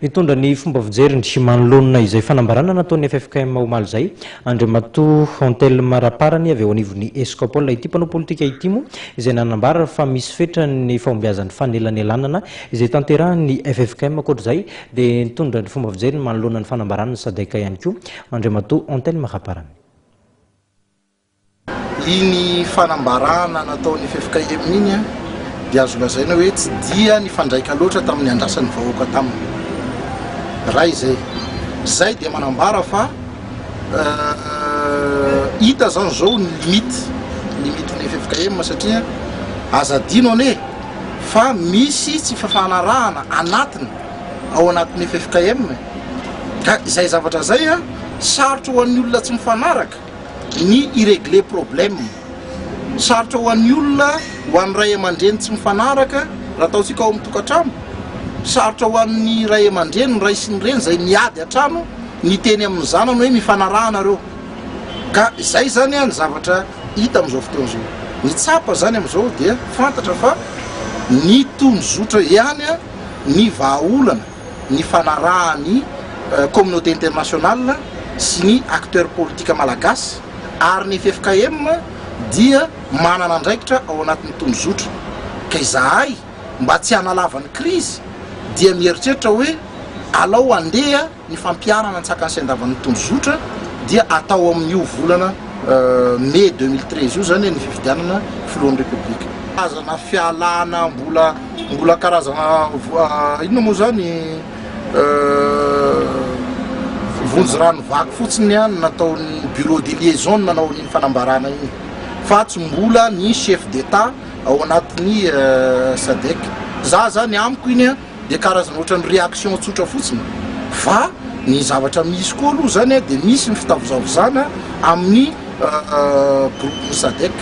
mitondra ny fomba fijery ndry manolonina izay fanambarana nataon'ny FFKM omaly zay Andriamato Hontel Maraparany avy eo anivon'ny Escopole ity mpanao politika ity moa izay nanambara fa misy fetrany fahombiazan'ny fanelanelanana izay tanterahan'ny FFKM akoatr'izay dia nitondra ny fomba fijery manolona ny fanambarana sadeka ihany koa Andriamato Hontel Maraparany. Iny fanambarana nataon'ny FFKM iny dia azo lazaina hoe tsy dia ny fandraika loatra tamin'ny andrasan'ny vahoaka taminy. Raha izay dia manambara fa hita zany zao ny limiten'ny FFKM satria azadino ane fa misy tsy fafanarahana anatiny ao anatin'ny FFKM ka izay zavatra zay sarotra ho an'ny olona tsy mifanaraka ny irégler problème, sarotra ho an'ny olona ho an'ny ray aman-dreny tsy mifanaraka raha ataontsika ao amin'ny tokantrano, sarotra ho an'ny ray aman-dreny ny ray sy ny reny zay miady an-trano ny teny amin'ny zanany hoe mifanarahana reo. Ka izay zany ny zavatra hita amin'izao fotoana izao. Ny tsapa zany amin'izao dia fantatra fa ny tondrozotra ihany ny vahaolana ny fanarahan'ny communauté internationale sy ny acteur politika malagasy ary ny FFKM dia manana andraikitra ao anatin'ny tondrozotra. Ka izahay mba tsy hanalavany krizy dia mieritreritra hoe alao andeha ny fampiarana an-tsakany sy andavan'ny tondrozotra dia atao amin'io volana mai 2013 io zany ny fifidianana filohan'ny republika. Karazana fialana mbola karazana inona moa zany vonjy-rano vaky fotsiny ihany nataon'ny bureau de liaison nanao ny fanambarana iny fa tsy mbola ny chef d'état ao anatin'ny SADC. Za zany amiko iny dia karazana ohatran'ny réaction tsotra fotsiny fa ny zavatra misy koa aloha zany dia misy ny fitavozavozana amin'ny groupe SADC.